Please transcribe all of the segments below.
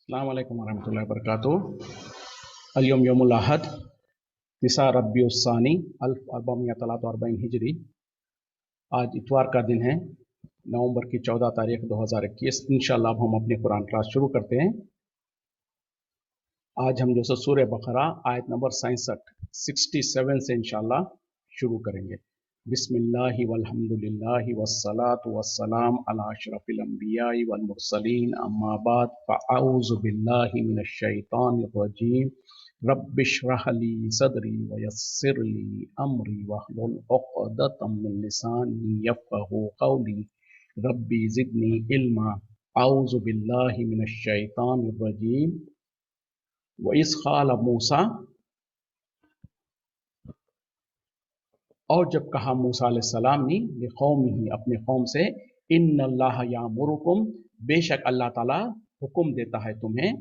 अस्सलाम वालेकुम वरहमतुल्लाहि वबरकातुहू। अल-यौम यौमुल अहद तिसा रब्बिउस्सानी अल्फ अर्बअमियत तलात अरबईन हिजरी। आज इतवार का दिन है, नवंबर की 14 तारीख 2021। इंशाअल्लाह हम अपनी कुरान क्लास शुरू करते हैं। आज हम जो सूरह बकरा आयत नंबर 67 से इंशाअल्लाह शुरू करेंगे। बिस्मिल्लाहि वल्हम्दुलिल्लाहि वस्सलातु वस्सलाम अला अशरफिल अंबियाइ वल मुरसलीन अम्मा बाद फ़अऊज़ु बिल्लाहि मिनश शैतानिर रजीम। रब्बिश्रह ली सदरी वयस्सिर ली अमरी वहलुल उक़दतम मिन लिसानी यफ़क़हू क़ौली रब्बी ज़िदनी इल्मा। अऊज़ु बिल्लाहि मिनश शैतानिर रजीम। व इज़ क़ाल मूसा, और जब कहा मूसा अलैहिस्सलाम ने लिक़ौमिही अपने कौम से, इन्नल्लाह यामुरुकुम, बेशक अल्लाह ताला हुक्म देता है तुम्हें,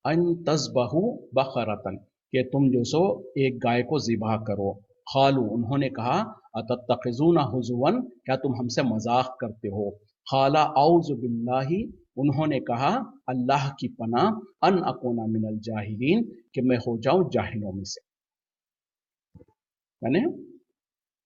अन तज़बहू बक़रतन, कि तुम जो सो एक गाय को ज़िबा करो। क़ालू, उन्होंने कहा, अतत्तख़िज़ूना हुज़ुवन, क्या तुम हमसे मजाक करते हो। क़ाला औज़ु बिल्लाहि, उन्होंने कहा अल्लाह की पनाह, अन अकूना मिनल जाहिलीन, कि मैं हो जाऊं जाहिलों में से। यानी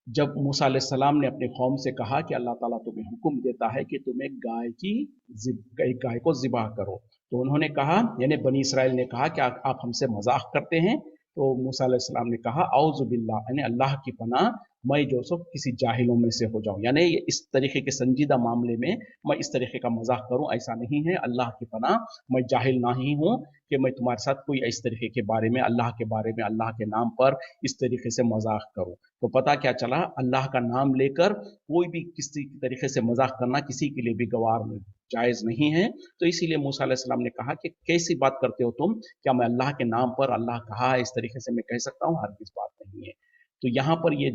जब मूसा अलैहिस्सलाम ने अपने कौम से कहा कि अल्लाह ताला तुम्हें हुक्म देता है कि तुम एक गाय को ज़िबा करो, तो उन्होंने कहा, यानी बनी इसराइल ने कहा कि आप हमसे मजाक करते हैं। तो मूसा अलैहिस्सलाम ने कहा औज़ु बिल्लाह, यानी अल्लाह की पनाह, मैं जो सो किसी जाहिलों में से हो जाऊं। यानी इस तरीके के संजीदा मामले में मैं इस तरीके का मजाक करूं, ऐसा नहीं है। अल्लाह की पनाह, मैं जाहिल नहीं हूं कि मैं तुम्हारे साथ कोई इस तरीके के बारे में, अल्लाह के बारे में, अल्लाह के नाम पर इस तरीके से मजाक करूं। तो पता क्या चला, अल्लाह का नाम लेकर कोई भी किसी तरीके से मजाक करना किसी के लिए भी गवार जायज नहीं है। तो इसीलिए मूसा अलैहिस्सलाम ने कहा कि कैसी बात करते हो तुम, क्या मैं अल्लाह के नाम पर, अल्लाह कहा है इस तरीके से मैं कह सकता हूँ, हरगिज़ बात नहीं है। तो यहाँ पर ये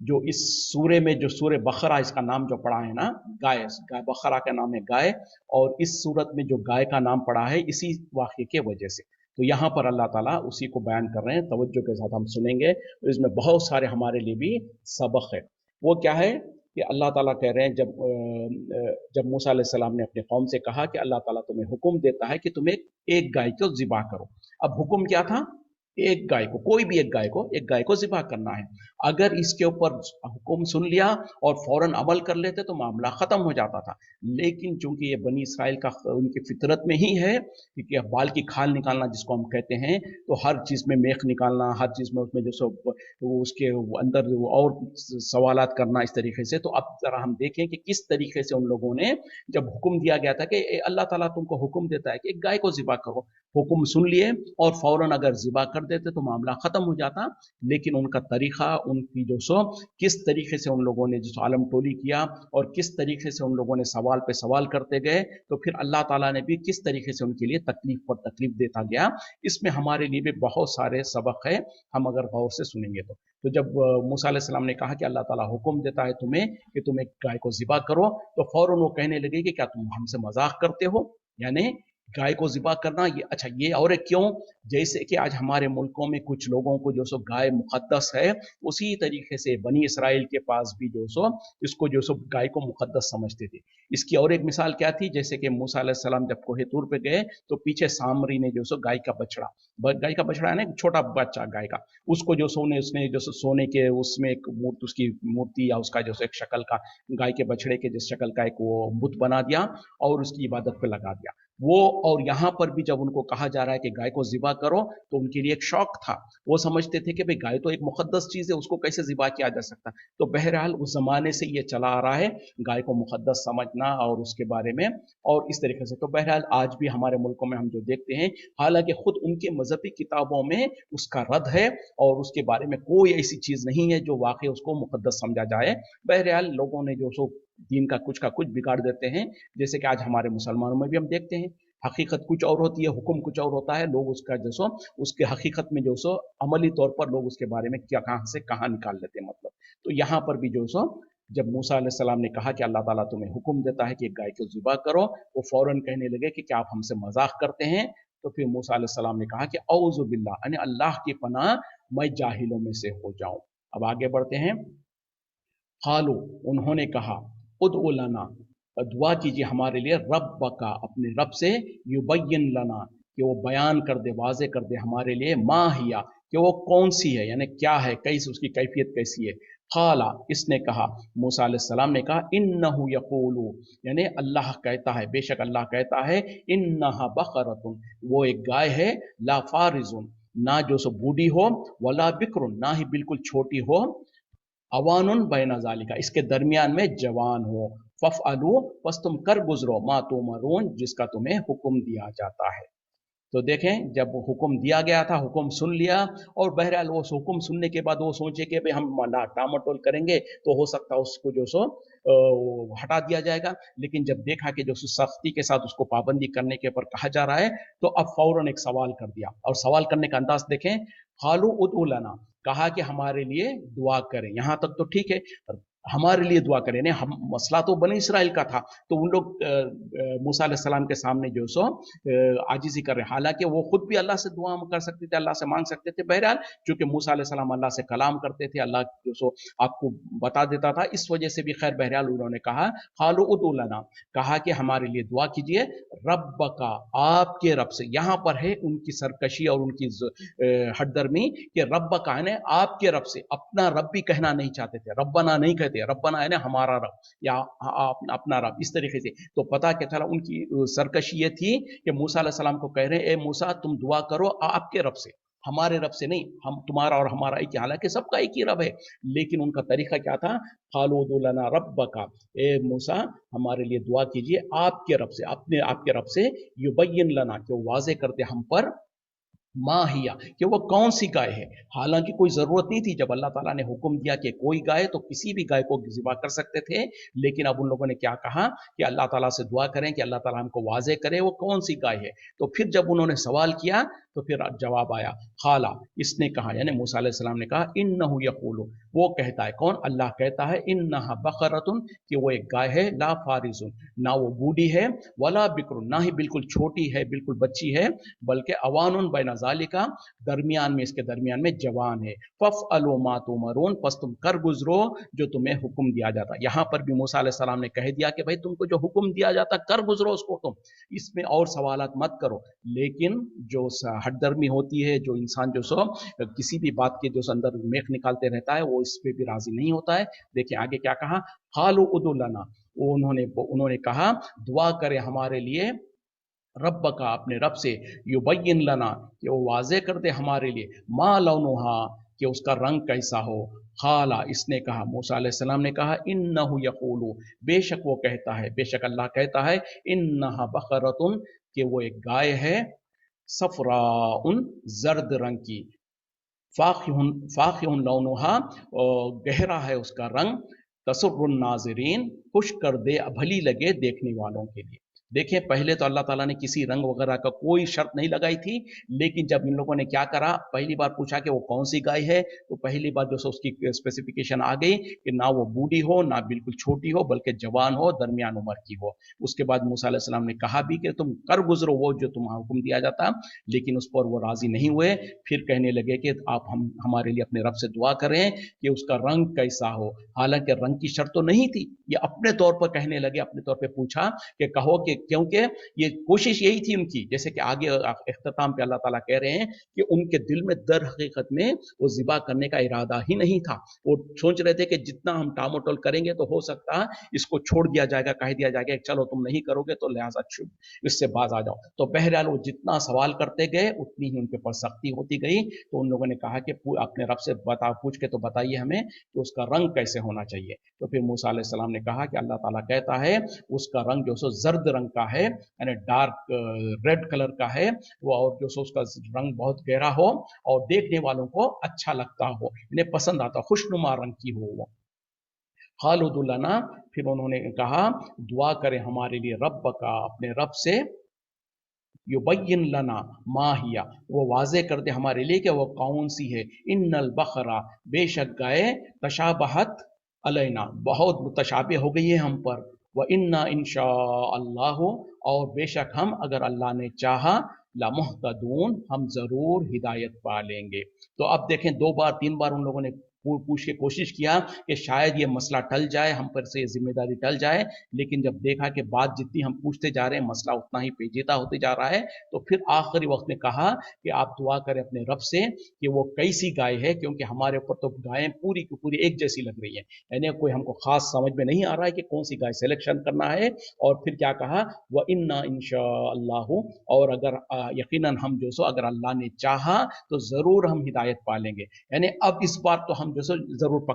जो इस सूरे में जो सूरह बकरा इसका नाम जो पड़ा है ना, गाय, बकरा का नाम है गाय, और इस सूरत में जो गाय का नाम पड़ा है इसी वाक़े के वजह से। तो यहाँ पर अल्लाह ताला उसी को बयान कर रहे हैं, तवज्जो के साथ हम सुनेंगे। तो इसमें बहुत सारे हमारे लिए भी सबक है। वो क्या है कि अल्लाह ताला कह रहे हैं, जब मूसा अलैहिस्सलाम ने अपने कौम से कहा कि अल्लाह ताला तुम्हें हुक्म देता है कि तुम एक गाय को ज़िबा करो। अब हुक्म क्या था, एक गाय को, कोई भी एक गाय को ज़िबा करना है। अगर इसके ऊपर हुक्म सुन लिया और फौरन अमल कर लेते तो मामला ख़त्म हो जाता था। लेकिन चूंकि ये बनी इसराइल का उनकी फितरत में ही है, क्योंकि बाल की खाल निकालना जिसको हम कहते हैं, तो हर चीज़ में मेख निकालना, हर चीज़ में उसमें जो सो वो उसके अंदर और सवालात करना इस तरीके से। तो अब ज़रा हम देखें कि किस तरीके से उन लोगों ने, जब हुक्म दिया गया था कि अल्लाह ताला तुमको हुक्म देता है कि एक गाय को ज़िबा करो, हुक्म सुन लिए और फौरन अगर ज़िबा कर देते तो मामला ख़त्म हो जाता। लेकिन उनका तरीक़ा, उनकी जो सो किस तरीके से उन लोगों ने जो आलम टोली किया और किस तरीके से उन लोगों ने सवाल पे सवाल करते गए, तो फिर अल्लाह ताला ने भी किस तरीके से उनके लिए तकलीफ पर तकलीफ देता गया। इसमें हमारे लिए भी बहुत सारे सबक है, हम अगर गौर से सुनेंगे तो जब मूसा अलैहिस्सलाम ने कहा कि अल्लाह ताला हुक्म देता है तुम्हें कि तुम एक गाय को ज़िबा करो, तो फौरन वो कहने लगे कि क्या तुम हमसे मजाक करते हो। यानी गाय को ज़िबा करना, ये अच्छा, ये और एक क्यों, जैसे कि आज हमारे मुल्कों में कुछ लोगों को जो सो गाय मुक़द्दस है, उसी तरीके से बनी इसराइल के पास भी जो सो इसको जो सो गाय को मुक़द्दस समझते थे। इसकी और एक मिसाल क्या थी, जैसे कि मूसा अलैहिस्सलाम जब कोहे तूर पे गए तो पीछे सामरी ने जो सो गाय का बछड़ा है ना, छोटा बच्चा गाय का, उसको जो सोने उसने जो सोने के उसमें एक मूर्ति, उसकी मूर्ति या उसका जो एक शक्ल का, गाय के बछड़े के जिस शक्ल का एक वो बुत बना दिया और उसकी इबादत पे लगा दिया वो। और यहाँ पर भी जब उनको कहा जा रहा है कि गाय को ज़िबा करो, तो उनके लिए एक शौक था। वो समझते थे कि भाई गाय तो एक मुक़द्दस चीज़ है, उसको कैसे ज़िबा किया जा सकता। तो बहरहाल उस ज़माने से ये चला आ रहा है, गाय को मुक़द्दस समझना और उसके बारे में और इस तरीके से। तो बहरहाल आज भी हमारे मुल्कों में हम जो देखते हैं, हालांकि खुद उनके मजहबी किताबों में उसका रद्द है और उसके बारे में कोई ऐसी चीज़ नहीं है जो वाकई उसको मुक़द्दस समझा जाए। बहरहाल लोगों ने जो सो दीन का कुछ बिगाड़ देते हैं, जैसे कि आज हमारे मुसलमानों में भी हम देखते हैं, हकीकत कुछ और होती है, हुक्म कुछ और होता है, लोग उसका जो सो उसके हकीकत में जो सो अमली तौर पर लोग उसके बारे में क्या कहाँ से कहाँ निकाल लेते हैं मतलब। तो यहाँ पर भी जो सो जब मूसा अलैहिस्सलाम ने कहा कि अल्लाह ताला तुम्हें हुक्म देता है कि एक गाय को ज़िबा करो, वो फौरन कहने लगे कि क्या आप हमसे मजाक करते हैं। तो फिर मूसा अलैहिस्सलाम ने कहा कि औज़ु बिल्लाह, यानी अल्लाह की पनाह, मैं जाहिलों में से हो जाऊं। अब आगे बढ़ते हैं। क़ालू, उन्होंने कहा, उद्उ लना, दुआ कीजिए हमारे लिए रब का, अपने रब से, युबय्यिन लना, कि वो बयान कर दे, वाजे कर दे हमारे लिए, माहिया, कि वो कौन सी है, यानी क्या है, कैसी उसकी कैफियत कैसी है। काला, इसने कहा, मूसा अलैहिस्सलाम ने कहा, इन्नहु यकूलु, यानी अल्लाह कहता है, बेशक अल्लाह कहता है, इन्नहा बकरतुन, वो एक गाय है, ला फारिजुन, ना जो सो बूढ़ी हो, वला बिक्रुन, ना ही बिल्कुल छोटी हो, अवानुन बैन ज़ालिका, इसके दरमियान में जवान हो, फफ अलू, बस तुम कर गुजरो, मा तुमरून, जिसका तुम्हें हुक्म दिया जाता है। तो देखें, जब हुक्म दिया गया था, हुक्म सुन लिया, और बहरहाल वो हुक्म सुनने के बाद वो सोचे कि भाई हम टामटोल करेंगे तो हो सकता है उसको जो सो हटा दिया जाएगा, लेकिन जब देखा कि जो सख्ती के साथ उसको पाबंदी करने के ऊपर कहा जा रहा है, तो अब फौरन एक सवाल कर दिया, और सवाल करने का अंदाज देखें, खालू उदउ लना, कहा कि हमारे लिए दुआ करें, यहां तक तो ठीक है, हमारे लिए दुआ करें, नहीं हम, मसला तो बनी इसराइल का था, तो उन लोग मूसा अलैहिस्सलाम के सामने जो सो आजिजी कर रहे हैं, हालांकि वो खुद भी अल्लाह से दुआ कर सकते थे, अल्लाह से मांग सकते थे, बहरहाल चूंकि मूसा अलैहिस्सलाम अल्लाह से कलाम करते थे, अल्लाह जो सो आपको बता देता था, इस वजह से भी खैर बहरहाल उन्होंने कहा, खालू उदउ लना, कहा कि हमारे लिए दुआ कीजिए, रब का, आपके रब से, यहां पर है उनकी सरकशी और उनकी हटदर्मी, कि रब का है ना, आपके रब से, अपना रब भी कहना नहीं चाहते थे, रब्बना नहीं कहते, रब्बना है ना हमारा रब, या अपना रब, इस तरीके से। तो पता क्या चला, उनकी सरकशी ये थी कि मूसा अलैहिस्सलाम को कह रहे हैं, ए मूसा तुम दुआ करो आपके रब से, हमारे रब से नहीं, हम तुम्हारा और हमारा एक, हालांकि सबका एक ही रब है, लेकिन उनका तरीका क्या था, खालूदु लना रब्बका, ए मूसा हमारे लिए दुआ कीजिए आपके रब से, अपने आपके रब से, युबय्यिन लना, कि वो वाजे करते हम पर, माहिया, कि वो कौन सी गाय है, हालांकि कोई जरूरत नहीं थी, जब अल्लाह ताला ने हुक्म दिया कि कोई गाय, तो किसी भी गाय को ज़िबा कर सकते थे, लेकिन अब उन लोगों ने क्या कहा कि अल्लाह ताला से दुआ करें कि अल्लाह ताला हमको वाजे करे वो कौन सी गाय है। तो फिर जब उन्होंने सवाल किया, तो फिर जवाब आया, खाला, इसने कहा, यानी मूसा अलैहिस्सलाम ने कहा, इन्नहु यकूलु, वो कहता है, कौन, अल्लाह कहता है, इन्नहा बकरतुन, कि वो एक गाय है, ला फारिजुन, ना वो बूढ़ी है, वला बिक्रुन, ना ही बिल्कुल छोटी है, बिल्कुल बच्ची है, बल्कि अवानुन बैन ज़ालिका, दरमियान में, इसके दरमियान में जवान है, फफ अलो मा तुमरून, पस तुम कर गुजरो जो तुम्हें हुक्म दिया जाता। यहां पर भी मूसा अलैहिस्सलाम ने कह दिया कि भाई तुमको जो हुक्म दिया जाता कर गुजरो उसको, तुम इसमें और सवालात मत करो। लेकिन जो हटदर्मी होती है, जो इंसान जो सो किसी भी बात के जो अंदर मेख निकालते रहता है, वो इस पे भी राजी नहीं होता है। देखिए आगे क्या कहा, खालू उदुलना, उन्होंने कहा दुआ करे हमारे लिए, रब का, अपने रब से, युबय्यिन लना, कि वो वाजे कर दे हमारे लिए, मा लौनुहा, कि उसका रंग कैसा हो। खाला, इसने कहा, मूसा अलैहिस्सलाम ने कहा, इन्नहु यकूलु, बेशक वो कहता है, बेशक अल्लाह कहता है, इन्नहा बकरतुन, कि वो एक गाय है, सफराउन, जर्द रंग की, फाखिहुन फाखिहुन लौनुहा, गहरा है उसका रंग, तसुर्रुन नाज़रीन, खुश कर दे, भली लगे देखने वालों के लिए। देखिए पहले तो अल्लाह ताला ने किसी रंग वगैरह का कोई शर्त नहीं लगाई थी, लेकिन जब इन लोगों ने क्या करा, पहली बार पूछा कि वो कौन सी गाय है, तो पहली बार जो उसकी स्पेसिफिकेशन आ गई कि ना वो बूढ़ी हो, ना बिल्कुल छोटी हो, बल्कि जवान हो, दरमियान उम्र की हो। उसके बाद मूसा अलैहिस्सलाम ने कहा भी कि तुम कर गुजरो वो जो तुम्हें हुक्म दिया जाता, लेकिन उस पर वो राजी नहीं हुए। फिर कहने लगे कि आप हम हमारे लिए अपने रब से दुआ करें कि उसका रंग कैसा हो, हालांकि रंग की शर्त तो नहीं थी, ये अपने तौर पर कहने लगे, अपने तौर पर पूछा कि कहो कि, क्योंकि ये कोशिश यही थी उनकी, जैसे कि आगे इख्तिताम पे अल्लाह ताला कह रहे हैं कि उनके दिल में दर हकीकत में वो ज़िबा करने का इरादा ही नहीं था। वो सोच रहे थे कि जितना हम टामोटोल करेंगे तो हो सकता है इसको छोड़ दिया जाएगा, कह दिया जाएगा चलो तुम नहीं करोगे तो लिहाजा इससे बाज आ जाओ। तो बहरहाल वो जितना सवाल करते गए उतनी ही उनके पर सख्ती होती गई। तो उन लोगों ने कहा कि अपने रब से पूछ के तो बताइए हमें कि उसका रंग कैसे होना चाहिए। तो फिर मूसा अलैहिस्सलाम ने कहा कि अल्लाह ताला कहता है उसका रंग जो सो जर्द रंग का है, यानी डार्क रेड कलर का है वो, और जो सो उसका रंग बहुत गहरा हो और देखने वालों को अच्छा लगता हो, इन्हें पसंद आता, खुशनुमा रंग की हो वो। खालुदुल्लाना, फिर उन्होंने कहा दुआ करें हमारे लिए रब का, अपने रब से, युबय्यिन लना माहिया, वो वाजे कर दे हमारे लिए कि वो कौन सी है। इन्नल बखरा, बेशक गाय, तशाबहत अलैना, बहुत मुतशाबे हो गई है हम पर, व इन्ना इंशा अल्लाह, और बेशक हम अगर अल्लाह ने चाहा, लामुहतदून, हम जरूर हिदायत पा लेंगे। तो अब देखें दो बार तीन बार उन लोगों ने पूछ के कोशिश किया कि शायद ये मसला टल जाए, हम पर से जिम्मेदारी टल जाए, लेकिन जब देखा कि बात जितनी हम पूछते जा रहे हैं मसला उतना ही पेचीदा होते जा रहा है, तो फिर आखिरी वक्त में कहा कि आप दुआ करें अपने रब से कि वो कैसी गाय है, क्योंकि हमारे ऊपर तो गायें पूरी की पूरी एक जैसी लग रही है, यानी कोई हमको खास समझ में नहीं आ रहा है कि कौन सी गाय सिलेक्शन करना है। और फिर क्या कहा, व इन्ना इंशा अल्लाह, और अगर यकीनन हम जो सो अगर अल्लाह ने चाहा तो जरूर हम हिदायत पालेंगे, यानी अब इस बार तो हम जो सो जरूर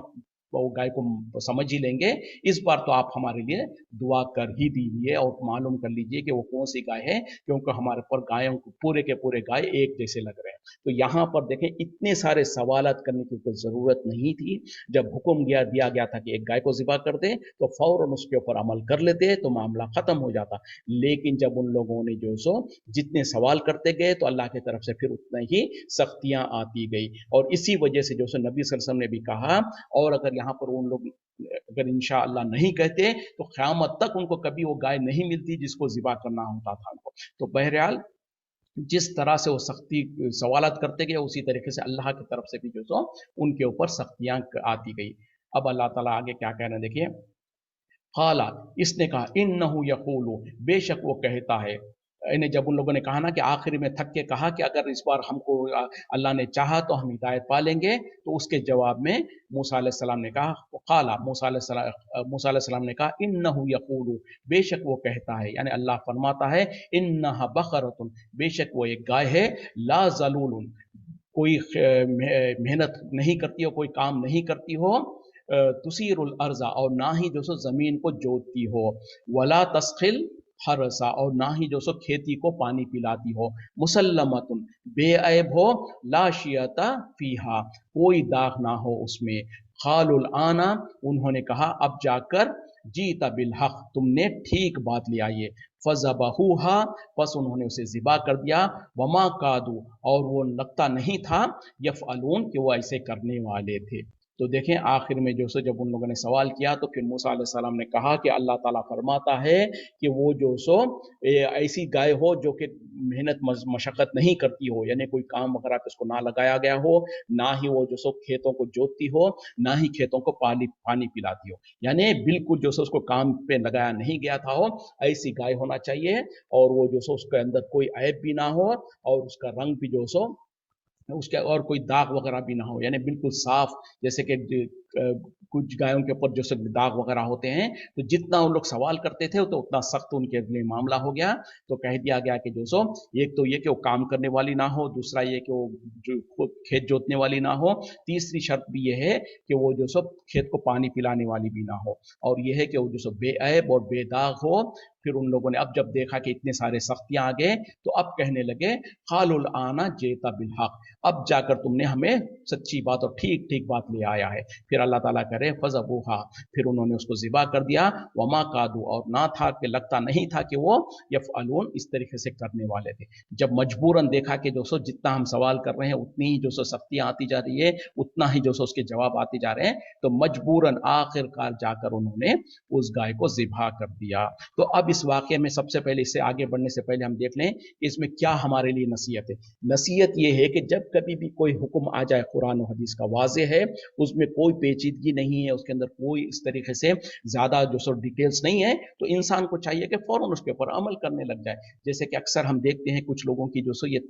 वो गाय को समझ ही लेंगे, इस बार तो आप हमारे लिए दुआ कर ही दीजिए और मालूम कर लीजिए कि वो कौन सी गाय है, क्योंकि हमारे पर गायों को पूरे के पूरे गाय एक जैसे लग रहे हैं। तो यहाँ पर देखें इतने सारे सवालात करने की कोई जरूरत नहीं थी। जब हुक्म दिया गया था कि एक गाय को ज़िबा कर दे तो फौरन उसके ऊपर अमल कर लेते तो मामला खत्म हो जाता। लेकिन जब उन लोगों ने जो सो जितने सवाल करते गए तो अल्लाह की तरफ से फिर उतना ही सख्तियां आती गई, और इसी वजह से जो सो नबी सल्लल्लाहु अलैहि वसल्लम ने भी कहा, और अगर यहाँ पर उन लोग अगर इंशा अल्लाह नहीं कहते तो क़यामत तक उनको कभी वो गाय नहीं मिलती जिसको ज़िबा करना होता था उनको। तो बहरहाल जिस तरह से वो सख्ती सवालत करते गए उसी तरीके से अल्लाह की तरफ से भी जो सो उनके ऊपर सख्तियां आती गई। अब अल्लाह ताला आगे क्या कह रहे हैं देखिए, काला, इसने कहा इन्नहु यकूलु, बेशक वो कहता है, इन्हें जब उन लोगों ने कहा ना कि आखिर में थक के कहा कि अगर इस बार हमको अल्लाह ने चाहा तो हम हिदायत पा लेंगे, तो उसके जवाब में मूसा अलैहिस्सलाम ने कहा, काला, मूसा अलैहिस्सलाम ने कहा इन्नहु यकूलु, बेशक वो कहता है, यानी अल्लाह फरमाता है, इन्नहा बकरतुन, बेशक वो एक गाय है, ला जलूलुन, कोई मेहनत नहीं करती हो, कोई काम नहीं करती हो, तुसीरुल अर्जा, और ना ही जो सो जमीन को जोतती हो, वला तस्खिल हरसा, और ना ही जो सो खेती को पानी पिलाती हो, मुसल्लमतुन, बेऐब हो, ला शियता फीहा, कोई दाग ना हो उसमें, खालुल आना, उन्होंने कहा अब जाकर, जीता बिल हक, तुमने ठीक बात ले आई है, फज़बहूहा, बस उन्होंने उसे ज़िबा कर दिया, वमा कादू, और वो लगता नहीं था, यफ़अलून, कि वो ऐसे करने वाले थे। तो देखें आखिर में जो सो जब उन लोगों ने सवाल किया तो फिर मूसा अलैहिस्सलाम ने कहा कि अल्लाह ताला फरमाता है कि वो जो सो ऐसी गाय हो जो कि मेहनत मशक्क़त नहीं करती हो, यानी कोई काम वगैरह पे उसको ना लगाया गया हो, ना ही वो जो सो खेतों को जोतती हो, ना ही खेतों को पानी पिलाती हो, यानी बिल्कुल जो सो उसको काम पे लगाया नहीं गया था हो, ऐसी गाय होना चाहिए, और वो जो सो उसके अंदर कोई ऐब भी ना हो, और उसका रंग भी जो सो उसके और कोई दाग वगैरह भी ना हो, यानी बिल्कुल साफ, जैसे कि कुछ गायों के ऊपर जो सब दाग वगैरह होते हैं, तो जितना उन लोग सवाल करते थे तो उतना सख्त उनके लिए मामला हो गया। तो कह दिया गया कि जो सो एक तो ये कि वो काम करने वाली ना हो, दूसरा ये कि वो जो खुद खेत जोतने वाली ना हो, तीसरी शर्त भी ये है कि वो जो सब खेत को पानी पिलाने वाली भी ना हो, और ये है कि वो जो सब बेऐब और बेदाग हो। फिर उन लोगों ने अब जब देखा कि इतने सारे सख्तियां आ गए तो अब कहने लगे, खालुल आना जेता बिल हक, अब जाकर तुमने हमें सच्ची बात और ठीक ठीक बात ले आया है। फिर अल्लाह ताला करे फज़बूहा, फिर उन्होंने उसको ज़िबा कर दिया, वमा कादू, और ना था कि लगता नहीं था कि वो यफ़अलून इस तरीके से करने वाले थे। जब मजबूरन देखा कि दोस्तों जितना हम सवाल कर रहे हैं उतनी ही जो सो सख्तियां आती जा रही है, उतना ही जो सो उसके जवाब आते जा रहे हैं, तो मजबूरन आखिरकार जाकर उन्होंने उस गाय को ज़िबा कर दिया। तो अब इस वाक़े में सबसे पहले, इससे आगे बढ़ने से पहले हम देख लें कि इसमें क्या हमारे लिए नसीहत है। नसीहत ये है कि जब कभी भी कोई हुक्म आ जाए कुरान और हदीस का, वाज़ेह है, उसमें कोई पेचीदगी नहीं है, उसके अंदर कोई इस तरीके से ज़्यादा जो सो डिटेल्स नहीं है, तो इंसान को चाहिए कि फ़ौरन उसके ऊपर अमल करने लग जाए। जैसे कि अक्सर हम देखते हैं कुछ लोगों की जो सो ये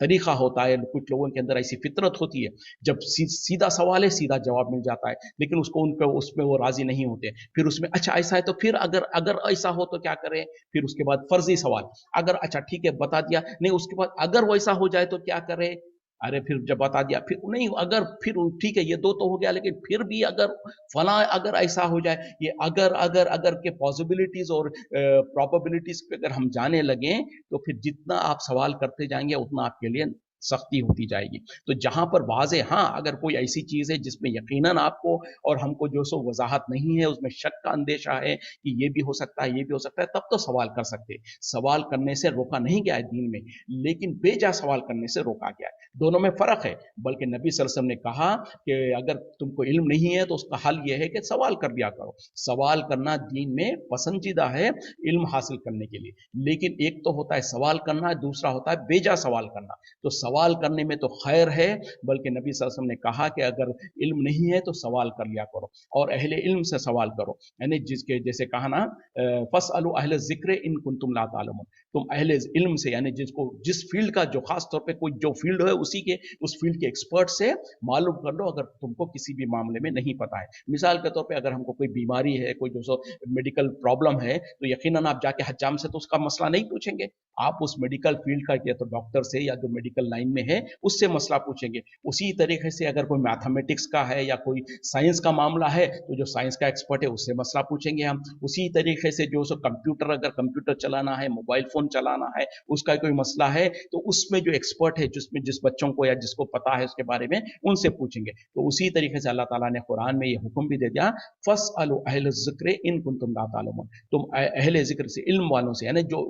तरीक़ा होता है, कुछ लोगों के अंदर ऐसी फितरत होती है, जब सीधा सवाल है सीधा जवाब मिल जाता है, लेकिन उसको उनका उसमें वो राज़ी नहीं होते। फिर उसमें अच्छा ऐसा है तो फिर अगर अगर ऐसा हो तो क्या करें? फिर उसके बाद फर्जी सवाल, अगर अच्छा ठीक है बता दिया, नहीं उसके बाद अगर वैसा हो जाए तो क्या करें? अरे फिर जब बता दिया फिर नहीं, अगर फिर ठीक है ये दो तो हो गया, लेकिन फिर भी अगर फला अगर ऐसा हो जाए, ये अगर के पॉसिबिलिटीज और प्रोबेबिलिटीज पे अगर हम जाने लगे तो फिर जितना आप सवाल करते जाएंगे उतना आपके लिए सख्ती होती जाएगी। तो जहां पर वाज़े, हाँ अगर कोई ऐसी चीज है जिसमें यकीनन आपको और हमको जो सो वजाहत नहीं है, उसमें शक का अंदेशा है कि ये भी हो सकता है ये भी हो सकता है, तब तो सवाल कर सकते। सवाल करने से रोका नहीं गया है दीन में, लेकिन बेजा सवाल करने से रोका गया है। दोनों में फर्क है। बल्कि नबी सल्लल्लाहु अलैहि वसल्लम ने कहा कि अगर तुमको इल्म नहीं है तो उसका हल यह है कि सवाल कर लिया करो। सवाल करना दीन में पसंदीदा है इल्म हासिल करने के लिए, लेकिन एक तो होता है सवाल करना, दूसरा होता है बेजा सवाल करना। तो سوال کرنے میں تو خیر ہے، بلکہ نبی صلی اللہ علیہ وسلم نے کہا کہ اگر علم نہیں ہے تو سوال کر لیا کرو اور اہل علم سے سوال کرو، یعنی جس کے جیسے کہا نا فَاسْأَلُوا أَهْلَ الذِّكْرِ إِن كُنتُمْ لَا تَعْلَمُونَ، تم اہل علم سے یعنی جس فیلڈ کا جو خاص طور پہ کوئی جو فیلڈ ہے اسی کے اس فیلڈ کے ایکسپرٹ سے معلوم کر لو اگر تم کو کسی بھی معاملے میں نہیں پتا ہے۔ مثال کے طور پہ اگر ہم کو کوئی بیماری ہے، کوئی جو سو میڈیکل پرابلم ہے، تو یقیناً آپ جا کے حجام سے تو اس کا مسئلہ نہیں پوچھیں گے، آپ اس میڈیکل فیلڈ کا یا تو ڈاکٹر سے یا جو میڈیکل لائن میں ہے اس سے مسئلہ پوچھیں گے۔ اسی طریقے سے اگر کوئی میتھمیٹکس کا ہے یا کوئی سائنس کا معاملہ ہے تو جو سائنس کا ایکسپرٹ ہے اس سے مسئلہ پوچھیں گے ہم۔ اسی طریقے سے جو سو کمپیوٹر، اگر کمپیوٹر چلانا ہے، موبائل فون چلانا ہے، اس کا کوئی مسئلہ ہے تو اس میں جو ایکسپرٹ ہے، جس بچوں کو یا جس کو پتا ہے اس کے بارے میں ان سے پوچھیں گے۔ تو اسی طریقے سے اللہ تعالیٰ نے قرآن میں یہ حکم بھی دے دیا فَاسْأَلُوا أَهْلَ الذِّكْرِ إِن كُنتُمْ لَا تَعْلَمُونَ، تم اہل ذکر سے، علم والوں سے، یعنی جو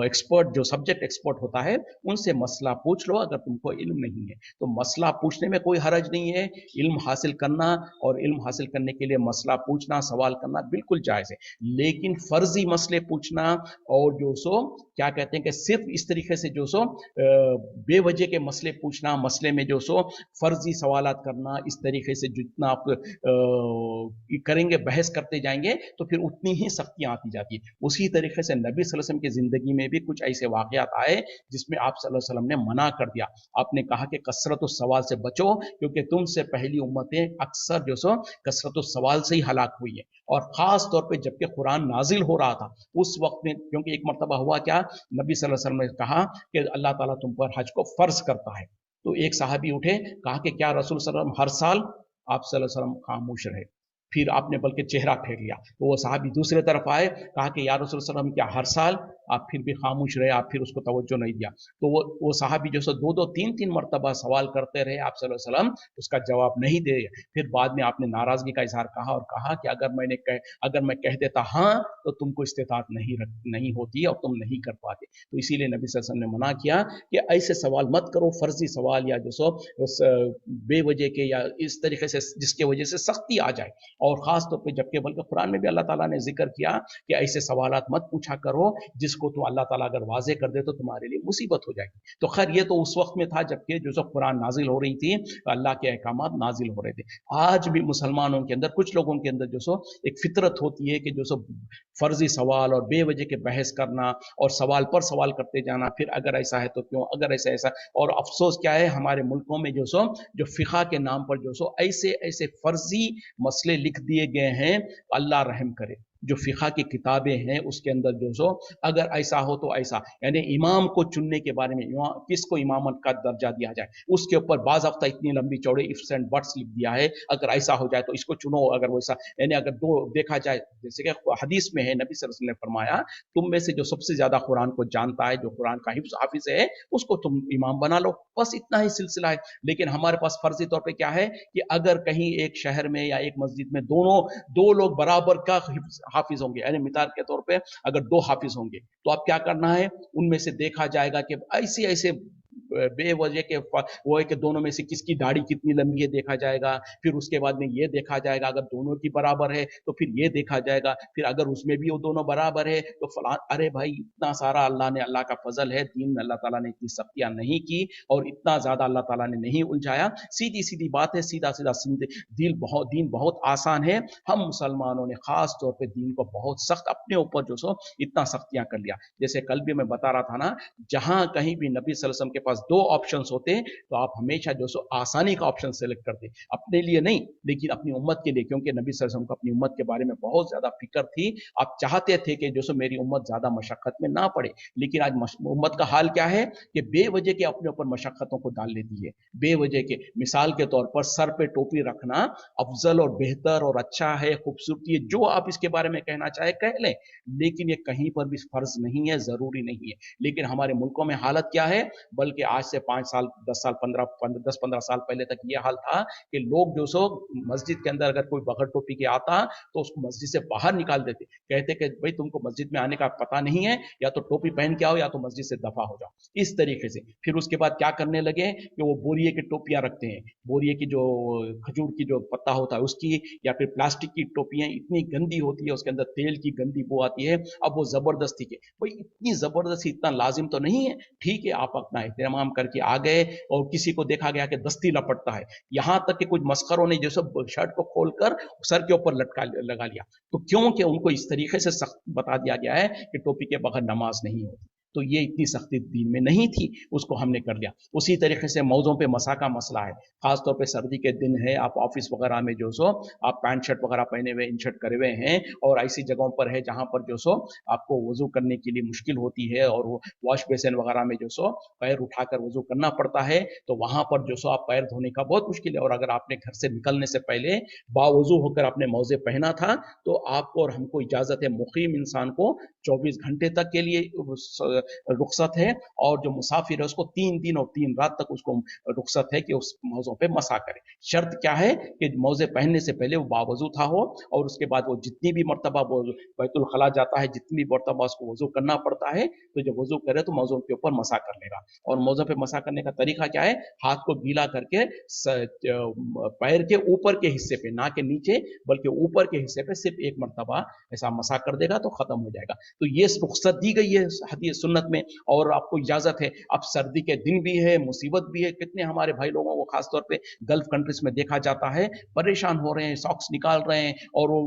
ایکسپرٹ، جو سبجیکٹ ایکسپرٹ ہوتا ہے ان سے مسئلہ پوچھ لو اگر تم کو علم نہیں ہے۔ تو مسئلہ پوچھنے میں کوئی حرج نہیں ہے، علم حاصل کرنا اور علم حاصل کرنے کے لیے مسئلہ پوچھنا، سوال کرنا بالکل جائز ہے، لیکن فرضی مسئلے پوچھنا اور جو سو کیا کہتے ہیں کہ صرف اس طریقے سے جو سو بے وجہ کے مسئلے پوچھنا، مسئلے میں جو سو فرضی سوالات کرنا، اس طریقے سے جتنا آپ کریں گے، بحث کرتے جائیں گے تو پھر اتنی ہی سختیاں آتی جاتی ہیں۔ اسی طریقے سے نبی صلی اللہ علیہ وسلم کی زندگی میں بھی کچھ ایسے واقعات آئے جس میں آپ صلی اللہ علیہ وسلم نے منع کر دیا۔ آپ نے کہا کہ کثرت السوال سے بچو، کیونکہ تم سے پہلی امتیں اکثر جو سو کثرت السوال سے ہی ہلاک ہوئی ہیں، اور خاص طور پہ جبکہ قرآن نازل ہو رہا تھا اس وقت میں، کیونکہ ایک مرتبہ ہوا کیا، نبی صلی اللہ علیہ وسلم نے کہا کہ اللہ تعالیٰ تم پر حج کو فرض کرتا ہے، تو ایک صحابی اٹھے، کہا کہ کیا رسول صلی اللہ علیہ وسلم ہر سال؟ آپ صلی اللہ علیہ وسلم خاموش رہے، پھر آپ نے بلکہ چہرہ پھیر لیا، تو وہ صحابی دوسرے طرف آئے، کہا کہ یا رسول صلی اللہ علیہ وسلم کیا ہر سال؟ آپ پھر بھی خاموش رہے، آپ پھر اس کو توجہ نہیں دیا، تو وہ صحابی جو سو دو تین مرتبہ سوال کرتے رہے، آپ صلی اللہ علیہ وسلم اس کا جواب نہیں دے، پھر بعد میں آپ نے ناراضگی کا اظہار کہا اور کہا کہ اگر میں کہہ دیتا ہاں تو تم کو استطاعت نہیں ہوتی اور تم نہیں کر پاتے، تو اسی لیے نبی صلی اللہ علیہ وسلم نے منع کیا کہ ایسے سوال مت کرو، فرضی سوال یا جو سو بے وجہ کے یا اس طریقے سے جس کی وجہ سے سختی آ جائے، اور خاص طور پہ جبکہ بلکہ قرآن میں بھی اللہ تعالیٰ نے ذکر کیا کہ ایسے سوالات مت پوچھا کرو جس کو تو اللہ تعالیٰ اگر واضح کر دے تو تمہارے لیے مصیبت ہو جائے گی۔ تو خیر یہ تو اس وقت میں تھا جبکہ جو سو قرآن نازل ہو رہی تھی، اللہ کے احکامات نازل ہو رہے تھے۔ آج بھی مسلمانوں کے اندر، کچھ لوگوں کے اندر جو سو ایک فطرت ہوتی ہے کہ جو سو فرضی سوال اور بے وجہ کے بحث کرنا اور سوال پر سوال کرتے جانا، پھر اگر ایسا ہے تو کیوں، اگر ایسا، اور افسوس کیا ہے ہمارے ملکوں میں جو سو جو فقہ کے نام پر جو سو ایسے فرضی مسئلے لکھ دیے گئے ہیں، اللہ رحم کرے۔ جو فقہ کی کتابیں ہیں اس کے اندر جو سو اگر ایسا ہو تو ایسا، یعنی امام کو چننے کے بارے میں، کس کو امامت کا درجہ دیا جائے، اس کے اوپر بعض ہفتہ اتنی لمبی چوڑے ifs and buts لکھ دیا ہے، اگر ایسا ہو جائے تو اس کو چنو، اگر ویسا، یعنی اگر دو دیکھا جائے، جیسے کہ حدیث میں ہے نبی صلی اللہ علیہ وسلم نے فرمایا تم میں سے جو سب سے زیادہ قرآن کو جانتا ہے، جو قرآن کا حافظ ہے، اس کو تم امام بنا لو، بس اتنا ہی سلسلہ ہے۔ لیکن ہمارے پاس فرضی طور پہ کیا ہے کہ اگر کہیں ایک شہر میں یا ایک مسجد میں دو لوگ برابر کا حافظ ہوں گے، یعنی مثال کے طور پہ اگر دو حافظ ہوں گے تو اب کیا کرنا ہے، ان میں سے دیکھا جائے گا کہ ایسے بے وجہ کے وہ ہے کہ دونوں میں سے کس کی داڑھی کتنی لمبی ہے دیکھا جائے گا، پھر اس کے بعد میں یہ دیکھا جائے گا اگر دونوں کی برابر ہے تو پھر یہ دیکھا جائے گا، پھر اگر اس میں بھی وہ دونوں برابر ہے تو فلان، ارے بھائی اتنا سارا اللہ کا فضل ہے، دین میں اللہ تعالیٰ نے اتنی سختیاں نہیں کی اور اتنا زیادہ اللہ تعالیٰ نے نہیں الجھایا، سیدھی بات ہے، سیدھا دین بہت آسان ہے۔ ہم مسلمانوں نے خاص طور پہ دین کو بہت سخت اپنے اوپر جو سو اتنا سختیاں کر لیا، جیسے کل بھی میں بتا رہا تھا نا، جہاں کہیں بھی نبی صلی اللہ علیہ وسلم کے پاس دو آپشنز ہوتے تو آپ ہمیشہ جو سو آسانی کا آپشن سلیکٹ کرتے، اپنے لیے نہیں لیکن اپنی امت کے لیے، کیونکہ نبی صلی اللہ علیہ وسلم کو اپنی امت کے بارے میں بہت زیادہ فکر تھی، آپ چاہتے تھے کہ جو سو میری امت زیادہ مشقت میں نہ پڑے، لیکن آج امت کا حال کیا ہے کہ بے وجہ کے اپنے اوپر مشقتوں کو ڈال لیتی ہے، بے وجہ کے، مثال کے طور پر سر پہ ٹوپی رکھنا افضل اور بہتر اور اچھا ہے، خوبصورتی ہے، جو آپ اس کے بارے میں کہنا چاہے کہہ لیں، لیکن یہ کہیں پر بھی فرض نہیں ہے، ضروری نہیں ہے۔ لیکن ہمارے ملکوں میں حالت کیا ہے، بلکہ آج سے 5 سال 10 15 سال پہلے تک یہ حال تھا کہ لوگ جو سو مسجد کے اندر اگر کوئی بغیر ٹوپی کے آتا تو اس کو مسجد سے باہر نکال دیتے، کہتے کہ بھائی تم کو مسجد میں آنے کا پتہ نہیں ہے، یا تو ٹوپی پہن کے آؤ یا تو مسجد سے دفع ہو جاؤ، اس طریقے سے۔ پھر اس کے بعد کیا کرنے لگے کہ وہ بوریے کی ٹوپیاں رکھتے ہیں، بوریے کی جو کھجور کی جو پتا ہوتا ہے اس کی، یا پھر پلاسٹک کی ٹوپیاں اتنی گندی ہوتی ہے، اس کے اندر تیل کی گندی بو آتی ہے، اب وہ زبردستی کے، بھائی اتنی زبردستی اتنا لازم تو نہیں ہے، ٹھیک ہے آپ اپنا احترام तमाम करके आ गए और किसी को देखा गया कि दस्ती लपटता है, यहाँ तक कि कुछ मस्खरों ने जो सब शर्ट को खोलकर सर के ऊपर लटका लगा लिया। तो क्योंकि उनको इस तरीके से सख्त बता दिया गया है कि टोपी के बगैर नमाज नहीं होती, तो ये इतनी सख्ती दीन में नहीं थी, उसको हमने कर लिया। उसी तरीके से मौजों पे मसा का मसला है, खासतौर पे सर्दी के दिन है, आप ऑफिस वगैरह में जो सो आप पैंट शर्ट वगैरह पहने हुए इन शर्ट करे हुए हैं और ऐसी जगहों पर है जहां पर जो सो आपको वजू करने के लिए मुश्किल होती है और वो वॉश बेसिन वगैरह में जो सो पैर उठाकर वजू करना पड़ता है, तो वहां पर जो सो आप पैर धोने का बहुत मुश्किल है। और अगर आपने घर से निकलने से पहले बावजू होकर आपने मौजे पहना था, तो आपको और हमको इजाजत है, मुकीम इंसान को 24 घंटे तक के लिए रुखसत है, और जो मुसाफिर है उसको 3 दिन और 3 रात तक उसको रुखसत है कि उस मौजों पे मसा करे। शर्त क्या है कि मौजे पहनने से पहले वो बावजू था हो, और उसके बाद वो जितनी भी मरतबा वो बैतुल खला जाता है, जितनी भी मरतबा उसको वजू करना पड़ता है, तो जब वजू करे तो मौजों के ऊपर मसा कर लेगा। और मौजों पे मसा करने का तरीका क्या है, हाथ को गीला करके पैर के ऊपर के हिस्से पे, ना के नीचे बल्कि ऊपर के हिस्से पे सिर्फ एक मरतबा ऐसा मसा कर देगा तो खत्म हो जाएगा। तो ये रुखसत दी गई है हदीस सुन्नत में, और आपको इजाजत है। अब सर्दी के दिन भी है, मुसीबत भी है, कितने हमारे भाई लोगों को खासतौर पे गल्फ कंट्रीज में देखा जाता है, परेशान हो रहे हैं, सॉक्स निकाल रहे हैं और वो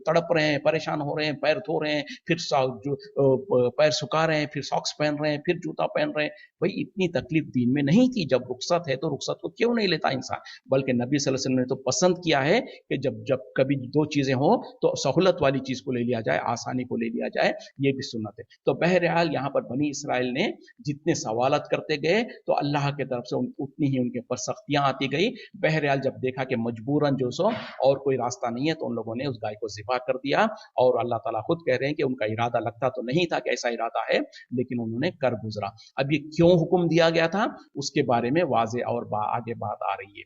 तड़प रहे हैं, परेशान हो रहे हैं, पैर धो रहे हैं, फिर पैर सुखा रहे हैं, फिर सॉक्स पहन रहे हैं, फिर जूता पहन रहे हैं। भाई इतनी तकलीफ दीन में नहीं थी, जब रुखसत है तो रुखसत को क्यों नहीं लेता इंसान, बल्कि नबी सल्लल्लाहु अलैहि वसल्लम ने तो पसंद किया है कि जब जब कभी दो चीजें हो तो सहूलत वाली चीज को ले लिया जाए, आसानी को ले लिया जाए, ये भी सुन्नत है। तो बहरहाल यहाँ पर बनी इसराइल ने जितने सवालत करते गए तो अल्लाह की तरफ से उतनी ही उनके ऊपर सख्तियां आती गई। बहरहाल जब देखा कि मजबूरन जो सो और कोई रास्ता नहीं है, तो उन लोगों ने उस गाय को ज़िबा कर दिया। और अल्लाह ताला खुद कह रहे हैं कि उनका इरादा लगता तो नहीं था कि ऐसा इरादा है, लेकिन उन्होंने कर गुजरा। अब ये क्यों हुक्म दिया गया था, उसके बारे में वाजे और आगे बात आ रही है।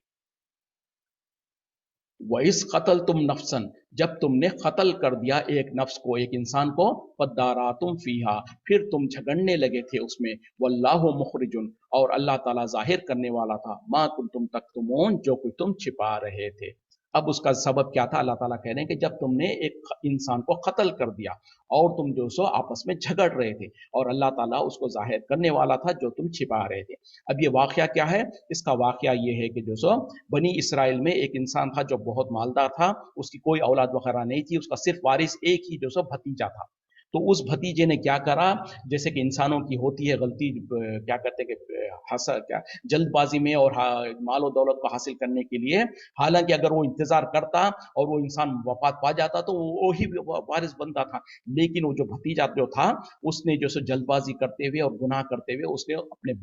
वइस कतल तुम नफसन, जब तुमने कत्ल कर दिया एक नफ्स को, एक इंसान को, पद्दारा तुम फीहा, फिर तुम झगड़ने लगे थे उसमें, वल्लाहु मुखरिजुन, और अल्लाह ताला जाहिर करने वाला था, मा कुंतुम तक्तुमून, जो कुछ तुम छिपा रहे थे। अब उसका सबब क्या था, अल्लाह ताला कह रहे हैं कि जब तुमने एक इंसान को कत्ल कर दिया और तुम जो सो आपस में झगड़ रहे थे, और अल्लाह ताला उसको जाहिर करने वाला था जो तुम छिपा रहे थे। अब ये वाकया क्या है, इसका वाकया ये है कि जो सो बनी इसराइल में एक इंसान था जो बहुत मालदार था, उसकी कोई औलाद वगैरह नहीं थी, उसका सिर्फ वारिस एक ही जो सो भतीजा था। तो उस भतीजे ने क्या करा, जैसे कि इंसानों की होती है गलती, क्या करते कि हसा क्या जल्दबाजी में और माल और दौलत को हासिल करने के लिए, हालांकि अगर वो इंतजार करता और वो इंसान वफात पा जाता तो वो ही वारिस बनता था, लेकिन वो जो भतीजा जो था उसने जो सो जल्दबाजी करते हुए और गुनाह करते हुए उसने अपने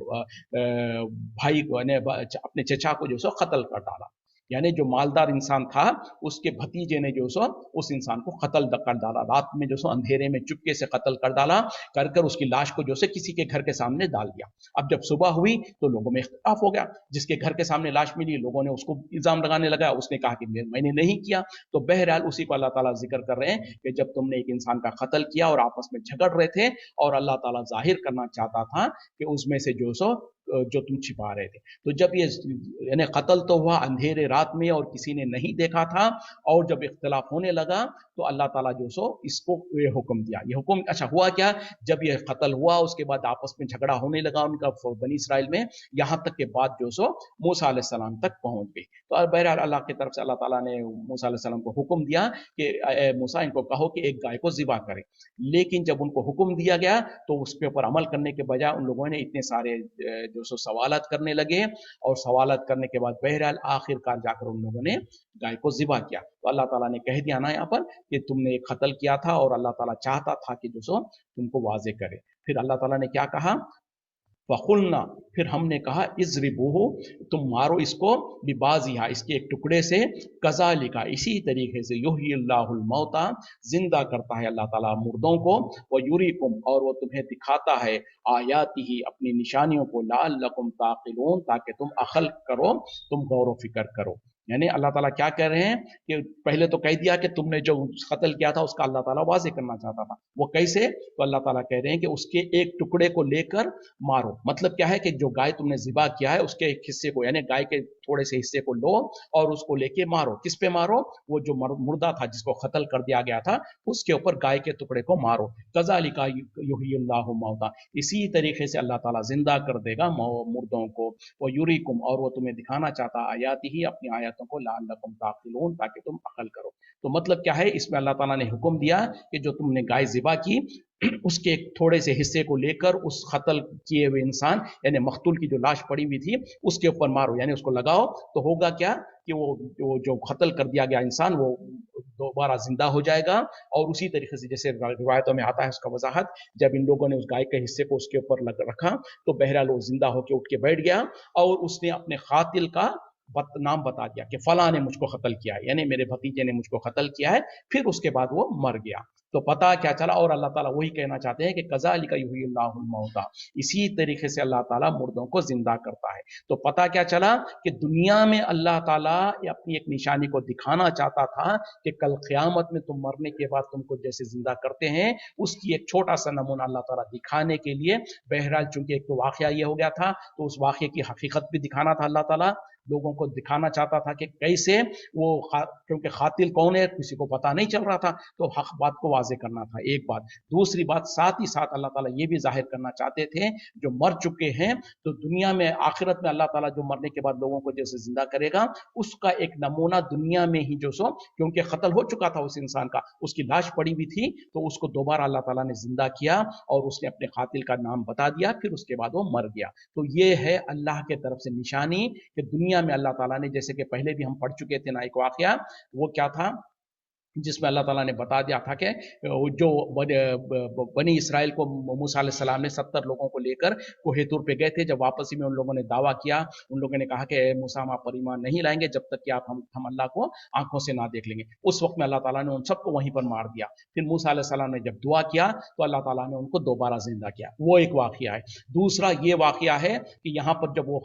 भाई को, अपने चचा को जो सो कत्ल कर डाला। यानी जो मालदार इंसान था उसके भतीजे ने जो सो उस इंसान को कत्ल कर डाला, रात में जो सो अंधेरे में चुपके से कत्ल कर डाला, कर कर उसकी लाश को जो से किसी के घर के सामने डाल दिया। अब जब सुबह हुई तो लोगों में इख्तिलाफ हो गया, जिसके घर के सामने लाश मिली लोगों ने उसको इल्जाम लगाने लगा, उसने कहा कि मैंने नहीं किया। तो बहरहाल उसी को अल्लाह ताला जिक्र कर रहे हैं कि जब तुमने एक इंसान का कत्ल किया और आपस में झगड़ रहे थे, और अल्लाह ताला जाहिर करना चाहता था कि उसमें से जो सो जो तुम छिपा रहे थे। तो जब ये यानी कत्ल तो हुआ अंधेरे रात में और किसी ने नहीं देखा था, और जब इख्तिलाफ होने लगा तो अल्लाह ताला जो सो इसको ये हुक्म दिया। ये हुक्म अच्छा हुआ क्या, जब ये कत्ल हुआ उसके बाद आपस में झगड़ा होने लगा उनका बनी इसराइल में, यहाँ तक के बाद जो सो मूसा अलैहि सलाम तक पहुंच गई। तो बहरहाल अल्लाह की तरफ से अल्लाह ताला ने मूसा अलैहि सलाम को हुक्म दिया कि मूसा इनको कहो कि एक गाय को ज़िबा करें। लेकिन जब उनको हुक्म दिया गया तो उसके ऊपर अमल करने के बजाय उन लोगों ने इतने सारे जो सो सवालत करने लगे, और सवालत करने के बाद बहरहाल आखिरकार जाकर उन लोगों ने गाय को ज़िबा किया। तो अल्लाह ताला ने कह दिया ना यहाँ पर कि तुमने एक कत्ल किया था और अल्लाह ताला चाहता था कि जो सो तुमको वाजे करे। फिर अल्लाह ताला ने क्या कहा, फ़कुलना, फिर हमने कहा इज़रिबूहु, तुम मारो इसको, बिबाज़िहा, इसके एक टुकड़े से, कज़ालिका, इसी तरीके से, युह्यिल्लाहुल मौता, जिंदा करता है अल्लाह ताला मुर्दों को, व युरीकुम, और वो तुम्हें दिखाता है, आयातिही, अपनी निशानियों को, लअल्लकुम ताक़िलून, ताकि तुम अक़ल करो, तुम गौर व फिक्र करो। यानी अल्लाह ताला क्या कह रहे हैं कि पहले तो कह दिया कि तुमने जो कत्ल किया था उसका अल्लाह ताला वाज़ेह करना चाहता था, वो कैसे? तो अल्लाह ताला कह रहे हैं कि उसके एक टुकड़े को लेकर मारो। मतलब क्या है कि जो गाय तुमने ज़िबा किया है उसके एक हिस्से को, यानी गाय के थोड़े से हिस्से को लो और उसको लेके मारो। किस पे मारो? वो जो मुर्दा था जिसको कत्ल कर दिया गया था उसके ऊपर गाय के टुकड़े को मारो। कज़ालिका युहयिल्लाहु मौता, इसी तरीके से अल्लाह ताला जिंदा कर देगा मुर्दों को। वो युरीकुम, और वो तुम्हें दिखाना चाहता आयाती ही, अपनी आयतों को, लअल्लकुम ताक़िलून, ताकि तुम अकल करो। तो मतलब क्या है, इसमें अल्लाह ताला ने हुक्म दिया कि जो तुमने गाय ज़िबा की उसके एक थोड़े से हिस्से को लेकर उस कत्ल किए हुए इंसान यानी मकतूल की जो लाश पड़ी हुई थी उसके ऊपर मारो, यानी उसको लगाओ। तो होगा क्या कि वो जो कत्ल कर दिया गया इंसान वो दोबारा जिंदा हो जाएगा। और उसी तरीके से जैसे रिवायतों में आता है उसका वजाहत, जब इन लोगों ने उस गाय के हिस्से को उसके ऊपर रखा तो बहरहाल वो जिंदा होकर उठ के बैठ गया और उसने अपने कातिल का नाम बता दिया कि फला ने मुझको कत्ल किया है, यानी मेरे भतीजे ने मुझको कत्ल किया है। फिर उसके बाद वो मर गया। तो पता क्या चला, और अल्लाह ताला वही कहना चाहते हैं कि कज़ालिका युहयिल्लाहुल मौता, इसी तरीके से अल्लाह ताला मुर्दों को जिंदा करता है। तो पता क्या चला कि दुनिया में अल्लाह ताला अपनी एक निशानी को दिखाना चाहता था कि कल क़यामत में तुम मरने के बाद तुमको जैसे जिंदा करते हैं, उसकी एक छोटा सा नमूना अल्लाह ताला दिखाने के लिए, बहरहाल चूंकि एक तो वाक़या ये हो गया था तो उस वाक़े की हकीकत भी दिखाना था, अल्लाह ताला लोगों को दिखाना चाहता था कि कैसे वो क्योंकि कातिल कौन है किसी को पता नहीं चल रहा था, तो हक बात को वाजे करना था, एक बात। दूसरी बात, साथ ही साथ अल्लाह ताला ये भी जाहिर करना चाहते थे जो मर चुके हैं तो दुनिया में आखिरत में अल्लाह ताला जो मरने के बाद लोगों को जैसे जिंदा करेगा उसका एक नमूना दुनिया में ही जो सो, क्योंकि कत्ल हो चुका था उस इंसान का, उसकी लाश पड़ी हुई थी, तो उसको दोबारा अल्लाह ताला ने जिंदा किया और उसने अपने कातिल का नाम बता दिया, फिर उसके बाद वो मर गया। तो ये है अल्लाह के तरफ से निशानी कि दुनिया में अल्लाह ताला ने, जैसे कि पहले भी हम पढ़ चुके थे ना एक वाकया, वो क्या था जिसमें अल्लाह ताला ने बता दिया था कि जो बनी इसराइल को मूसा अलैहि सलाम ने 70 लोगों को लेकर कोहे तूर पे गए थे, जब वापसी में उन लोगों ने दावा किया, उन लोगों ने कहा कि मूसा हम आप पर ईमान नहीं लाएंगे जब तक कि हम अल्लाह को आंखों से ना देख लेंगे। उस वक्त में अल्लाह ताला ने उन सबको वहीं पर मार दिया। फिर मूसा अलैहि सलाम ने जब दुआ किया तो अल्लाह ताला ने उनको दोबारा जिंदा किया। वो एक वाकया है। दूसरा ये वाकया है कि यहाँ पर जब वो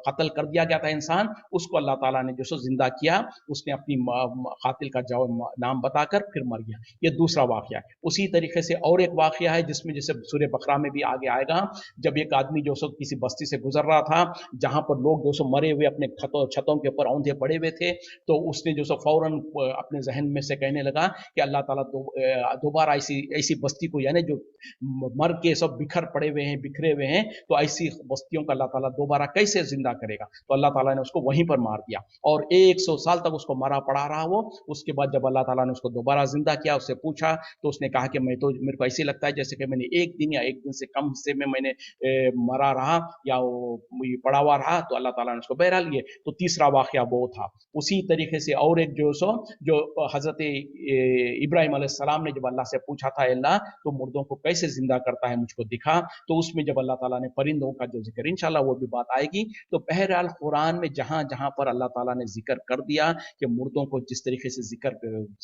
कत्ल कर दिया गया था इंसान, उसको अल्लाह ताला ने जो सो जिंदा किया, उसने अपनी कातिल का नाम बताकर फिर मर गया। ये दूसरा वाकया है। उसी तरीके से और एक वाकया है जिसमें जैसे सूरह बकरा में भी आगे आएगा, जब एक आदमी जो सो किसी बस्ती से गुजर रहा था जहां पर लोग जो सो मरे हुए अपने छतों के ऊपर औंधे पड़े हुए थे, तो उसने जो सो फौरन अपने जहन में से कहने लगा कि अल्लाह ताला दोबारा ऐसी बस्ती को, यानी जो मर के सब बिखर पड़े हुए हैं, बिखरे हुए हैं, तो ऐसी बस्तियों का अल्लाह ताला दोबारा कैसे जिंदा करेगा। तो अल्लाह ताला ने उसको वहीं पर मार दिया और 100 साल तक उसको मरा पड़ा रहा वो। उसके बाद जब अल्लाह ताला ने उसको दोबारा जिंदा किया, उससे पूछा तो उसने कहा कि मेरे को ऐसे लगता है जैसे कि मैंने एक दिन या एक दिन से कम हिस्से में मैंने मरा रहा या वो पड़ा हुआ रहा। तो अल्लाह ताला ने उसको बहरहाल लिए। तो तीसरा वाकया वो था। उसी तरीके से और एक जो हजरत इब्राहिम अलैहिस्सलाम ने जब अल्लाह से पूछा था, अल्लाह तो मुर्दों को कैसे जिंदा करता है मुझको दिखा, तो उसमें जब अल्लाह ताला ने परिंदों का जो जिक्र, इंशाल्लाह वो भी बात आएगी। तो बहरहाल कुरान में जहां जहां पर अल्लाह ताला ने जिक्र कर दिया कि मुर्दों को जिस तरीके से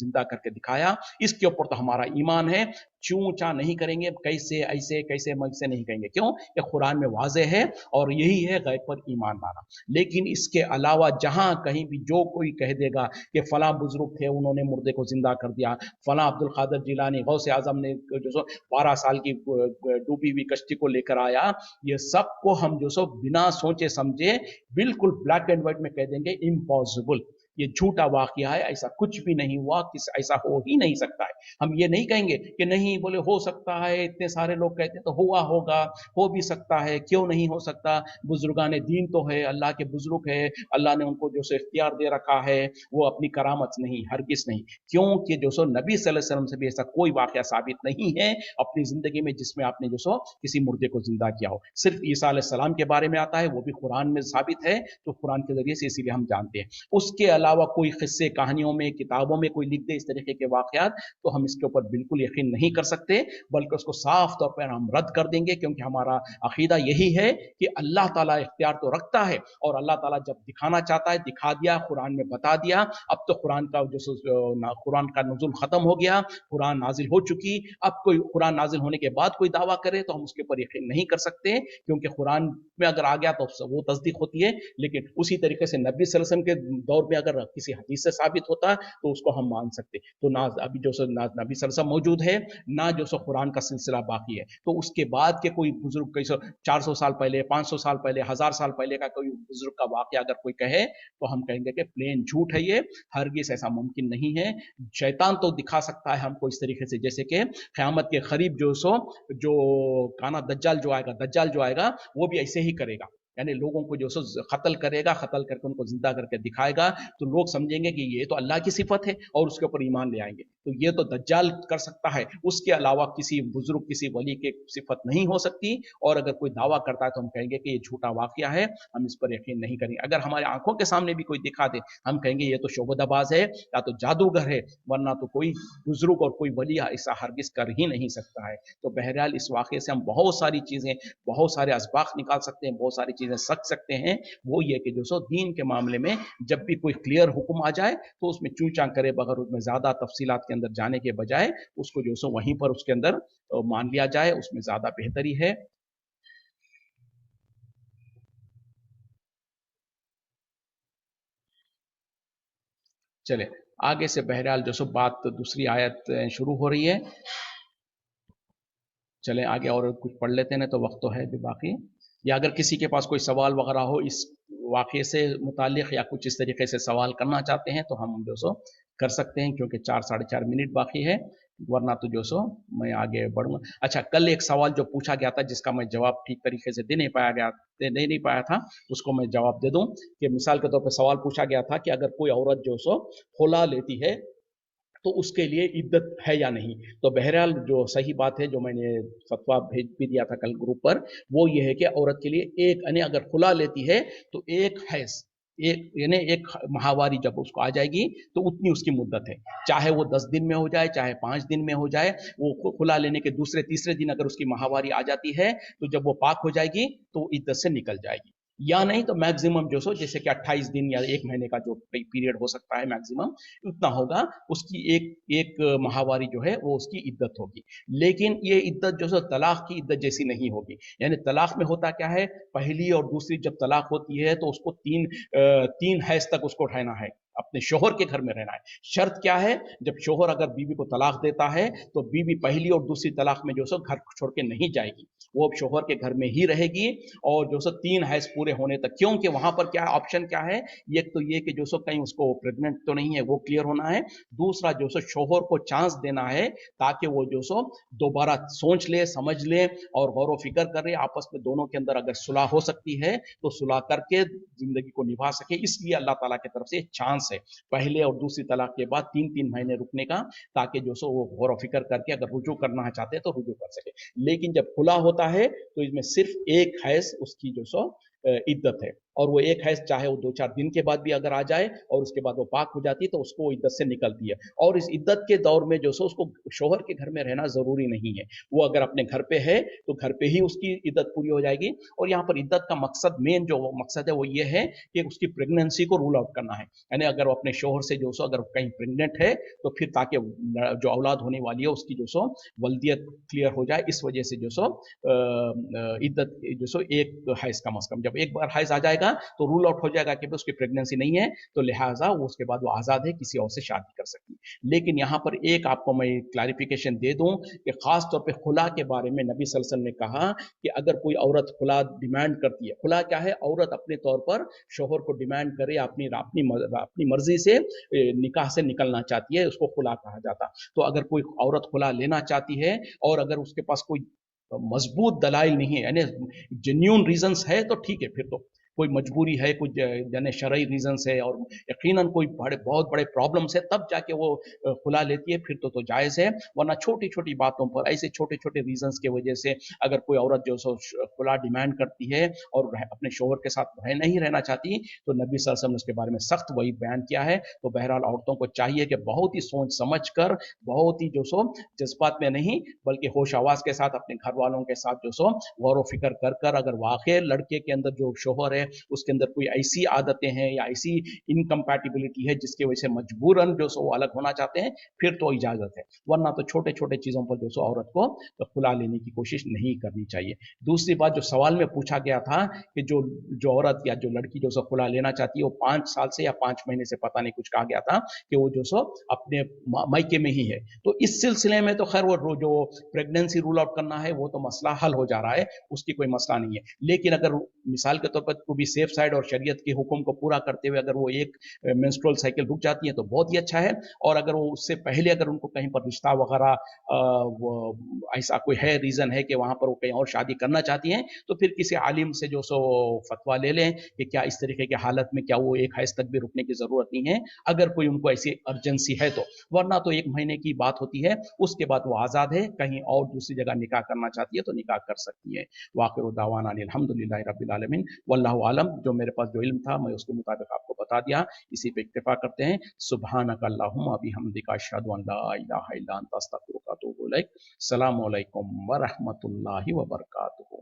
जिंदा करके दिखाया, इसके ऊपर तो हमारा ईमान है, चूं चा नहीं करेंगे, कैसे ऐसे कैसे मजसे नहीं कहेंगे। क्यों? ये कुरान में वाजे है और यही है गैब पर ईमान लाना। लेकिन इसके अलावा जहां कहीं भी जो कोई कह देगा कि फला बुजुर्ग थे उन्होंने मुर्दे को जिंदा कर दिया, फला अब्दुल कादिर जिलानी गौसे आजम ने जो 12 साल की डूबी हुई कश्ती को लेकर आया, ये सब को हम जो सो बिना सोचे समझे बिल्कुल ब्लैक एंड व्हाइट में कह देंगे इम्पॉसिबल, ये झूठा वाकया है, ऐसा कुछ भी नहीं हुआ, ऐसा हो ही नहीं सकता है। हम ये नहीं कहेंगे कि नहीं, बोले हो सकता है, इतने सारे लोग कहते हैं तो हुआ होगा, हो भी सकता है, क्यों नहीं हो सकता। बुजुर्गान दीन तो है, अल्लाह के बुजुर्ग है, अल्लाह ने उनको जो सो इख्तियार दे रखा है, वो अपनी करामत नहीं, हरगिज नहीं। क्योंकि जो सो नबी सल्लल्लाहु अलैहि वसल्लम से भी ऐसा कोई वाकया साबित नहीं है अपनी जिंदगी में जिसमें आपने जो सो किसी मुर्दे को जिंदा किया हो। सिर्फ ईसा अलैहिस्सलाम के बारे में आता है, वो भी कुरान में साबित है, तो कुरान के जरिए से इसीलिए हम जानते हैं। उसके अलावा कोई किस्से कहानियों में, किताबों में कोई लिख दे इस तरीके के वाकयात, तो हम इसके ऊपर बिल्कुल यकीन नहीं कर सकते, बल्कि उसको साफ तौर पर हम रद्द कर देंगे। क्योंकि हमारा अकीदा यही है कि अल्लाह ताला इख्तियार तो रखता है और अल्लाह ताला जब दिखाना चाहता है दिखा दिया, कुरान में बता दिया। अब तो कुरान का नुज़ूल खत्म हो गया, कुरान नाजिल हो चुकी, अब कोई कुरान नाजिल होने के बाद कोई दावा करे तो हम उसके ऊपर यकीन नहीं कर सकते, क्योंकि कुरान में अगर आ गया तो वो तस्दीक होती है। लेकिन उसी तरीके से नबी सल्लल्लाहु अलैहि वसल्लम के दौर में अगर अगर किसी हदीस से साबित होता तो उसको हम मान सकते। तो ना अभी जो सो ना नबी सल्लल्लाहु अलैहि वसल्लम मौजूद है, ना जो सो कुरान का सिलसिला बाकी है, तो उसके बाद के कोई बुजुर्ग कैसे 400 साल पहले, 500 साल पहले, 1000 साल पहले का कोई बुजुर्ग का वाकया अगर कोई कहे तो हम कहेंगे कि प्लेन झूठ है, ये हरगिज ऐसा मुमकिन नहीं है। शैतान तो दिखा सकता है हमको इस तरीके से, जैसे कि क़यामत के करीब जो काना दज्जाल जो आएगा वो भी ऐसे ही करेगा, यानी लोगों को जो सो कत्ल करेगा, कत्ल करके उनको जिंदा करके दिखाएगा, तो लोग समझेंगे कि ये तो अल्लाह की सिफत है और उसके ऊपर ईमान ले आएंगे। तो ये तो दज्जाल कर सकता है, उसके अलावा किसी बुजुर्ग, किसी वली की सिफत नहीं हो सकती। और अगर कोई दावा करता है तो हम कहेंगे कि ये झूठा वाकया है, हम इस पर यकीन नहीं करेंगे। अगर हमारे आंखों के सामने भी कोई दिखा दे, हम कहेंगे ये तो शोबदाबाज है या तो जादूगर है, वरना तो कोई बुजुर्ग और कोई वली ऐसा हरगिज कर ही नहीं सकता है। तो बहरहाल इस वाक़े से हम बहुत सारी चीज़ें, बहुत सारे असबाक निकाल सकते हैं, बहुत सारी चीज़ें सीख सकते हैं। वो ये कि जो सो दीन के मामले में जब भी कोई क्लियर हुक्म आ जाए तो उसमें चूं-चां करे बगैर, उसमें ज़्यादा तफसीलात के अंदर जाने के बजाय उसको जो सो वहीं पर उसके अंदर मान लिया जाए, उसमें ज़्यादा बेहतरी है। चले आगे से बहरहाल जो सो बात दूसरी आयत शुरू हो रही है। चलें आगे और कुछ पढ़ लेते हैं, ना तो वक्त तो है भी बाकी। या अगर किसी के पास कोई सवाल वगैरह हो इस वाक़े से मुतालिक, या कुछ इस तरीके से सवाल करना चाहते हैं तो हम जो सो कर सकते हैं, क्योंकि 4 साढ़े 4 मिनट बाकी है, वरना तो जो सो मैं आगे बढ़ूंगा। अच्छा, कल एक सवाल जो पूछा गया था जिसका मैं जवाब ठीक तरीके से दे नहीं पाया था, उसको मैं जवाब दे दूं कि मिसाल के तौर पर सवाल पूछा गया था कि अगर कोई औरत जो सो खुला लेती है तो उसके लिए इद्दत है या नहीं। तो बहरहाल जो सही बात है, जो मैंने फतवा भेज भी दिया था कल ग्रुप पर, वो ये है कि औरत के लिए एक, यानी अगर खुला लेती है तो एक हैज, एक यानी एक माहवारी जब उसको आ जाएगी तो उतनी उसकी मुद्दत है, चाहे वो 10 दिन में हो जाए, चाहे 5 दिन में हो जाए। वो खुला लेने के दूसरे तीसरे दिन अगर उसकी माहवारी आ जाती है तो जब वो पाक हो जाएगी तो इद्दत से निकल जाएगी, या नहीं तो मैक्सिमम जो सो जैसे कि 28 दिन या 1 महीने का जो पीरियड हो सकता है मैक्सिमम, उतना होगा उसकी एक एक माहवारी जो है वो उसकी इद्दत होगी। लेकिन ये इद्दत जो सो तलाक की इद्दत जैसी नहीं होगी। यानी तलाक में होता क्या है, पहली और दूसरी जब तलाक होती है तो उसको तीन हैज तक उसको रहना है, अपने शोहर के घर में रहना है। शर्त क्या है, जब शोहर अगर बीवी को तलाक देता है तो बीवी पहली और दूसरी तलाक में जो सो घर छोड़ के नहीं जाएगी, वो अब शोहर के घर में ही रहेगी। और जो सो 3 हैज पूरे होने तक, क्योंकि वहां पर क्या ऑप्शन क्या है, एक तो ये कि जो सो कहीं उसको प्रेग्नेंट तो नहीं है, वो क्लियर होना है। दूसरा जो सो शोहर को चांस देना है ताकि वो जो सो दोबारा सोच ले, समझ ले और गौर फिक्र करे, आपस में दोनों के अंदर अगर सुलह हो सकती है तो सुलह करके जिंदगी को निभा सके। इसलिए अल्लाह ताला की तरफ से चांस है पहले और दूसरी तलाक के बाद 3-3 महीने रुकने का, ताकि जो सो वो गौर फिक्र करके अगर रुजू करना चाहते हैं तो रुजू कर सके। लेकिन जब खुला होता है तो इसमें सिर्फ एक हैज उसकी जो सो इद्दत है, और वो एक हैज चाहे वो 2-4 दिन के बाद भी अगर आ जाए और उसके बाद वो पाक हो जाती है तो उसको वो इद्दत से निकलती है। और इस इद्दत के दौर में जो सो उसको शोहर के घर में रहना जरूरी नहीं है, वो अगर अपने घर पे है तो घर पे ही उसकी इद्दत पूरी हो जाएगी। और यहाँ पर इद्दत का मकसद, मेन जो मकसद है वो ये है कि उसकी प्रेगनेंसी को रूल आउट करना है। यानी अगर वो अपने शोहर से जो सो अगर कहीं प्रेग्नेंट है तो फिर ताकि जो औलाद होने वाली है उसकी जो सो वल्दियत क्लियर हो जाए, इस वजह से जो सो इद्दत जो सो एक हैज कम अज कम, जब एक बार हैज आ जाएगा तो रूल आउट हो जाएगा कि उसकी प्रेगनेंसी नहीं है, तो लिहाजा वो उसके बाद वो आज़ाद है, किसी और से शादी कर सकती है। लेकिन यहाँ पर एक आपको मैं क्लैरिफिकेशन दे दूं कि खास तौर पे खुला के बारे में नबी सल्लल्लाहु अलैहि वसल्लम ने कहा कि अगर कोई औरत खुला डिमांड करती है, खुला क्या है, औरत अपने तौर पर शोहर को डिमांड करे, अपनी अपनी अपनी मर्जी से निकाह से निकलना चाहती है, उसको खुला कहा जाता। तो अगर कोई औरत खुला लेना चाहती है और अगर उसके पास कोई मजबूत दलाइल नहीं है, यानी जेन्यून रीजंस है तो ठीक है, फिर तो कोई मजबूरी है, कुछ यानी शरई रीजंस है और यकीनन कोई बहुत बड़े प्रॉब्लम्स है, तब जाके वो खुला लेती है, फिर तो जायज़ है। वरना छोटी छोटी बातों पर, ऐसे छोटे छोटे रीजंस की वजह से अगर कोई औरत जो सो खुला डिमांड करती है और अपने शोहर के साथ नहीं रहना चाहती, तो नबी सल्लल्लाहु अलैहि वसल्लम ने उसके बारे में सख्त वही बयान किया है। तो बहरहाल औरतों को चाहिए कि बहुत ही सोच समझ कर, बहुत ही जो सो जज्बात में नहीं बल्कि होश आवाज के साथ अपने घर वालों के साथ जो सो गौर फिक्र कर कर, अगर वाकई लड़के के अंदर जो शोहर है उसके अंदर कोई ऐसी आदतें हैं या ऐसी इनकम्पैटिबिलिटी है जिसकी वजह से मजबूरन जो सो वो अलग होना चाहते हैं, फिर तो इजाजत है, वरना तो छोटे छोटे चीजों पर जो सो औरत को तो खुला लेने की कोशिश नहीं करनी चाहिए। दूसरी बात जो सवाल में पूछा गया था कि जो जो औरत या जो लड़की जो सो खुला लेना चाहती है वो 5 साल से या 5 महीने से, पता नहीं कुछ कहा गया था कि वो जो सो अपने मायके में ही है, तो इस सिलसिले में तो खैर वो जो प्रेगनेंसी रूल आउट करना है वो तो मसला हल हो जा रहा है, उसकी कोई मसला नहीं है। लेकिन अगर मिसाल के तौर पर टू बी सेफ साइड और शरीयत के हुक्म को पूरा करते हुए अगर वो एक मेंस्ट्रुअल साइकिल रुक जाती है तो बहुत ही अच्छा है, और अगर वो उससे पहले अगर उनको कहीं पर रिश्ता वगैरह ऐसा कोई है रीजन है कि वहां पर वो कहीं और शादी करना चाहती हैं, तो फिर किसी आलिम से जो सो फतवा ले लें कि क्या इस तरीके की हालत में क्या वो एक हैज तक भी रुकने की जरूरत नहीं है, अगर कोई उनको ऐसी अर्जेंसी है तो, वरना तो 1 महीने की बात होती है, उसके बाद वो आज़ाद है, कहीं और दूसरी जगह निकाह करना चाहती है तो निकाह कर सकती है। वाखिर दावाना अल्हम्दुलिल्लाहि रब्बिल आलमीन वल्लाहु आलम। जो मेरे पास जो इल्म था मैं उसके मुताबिक आपको बता दिया, इसी पे इक्तिफा करते हैं। सुब्हानक अल्लाहुम्मा बिहम्दिका अशहदु अन ला इलाहा इल्ला अंता अस्तगफिरुका व अतूबु इलैक। अस्सलामु अलैकुम व रहमतुल्लाहि व बरकातुहू।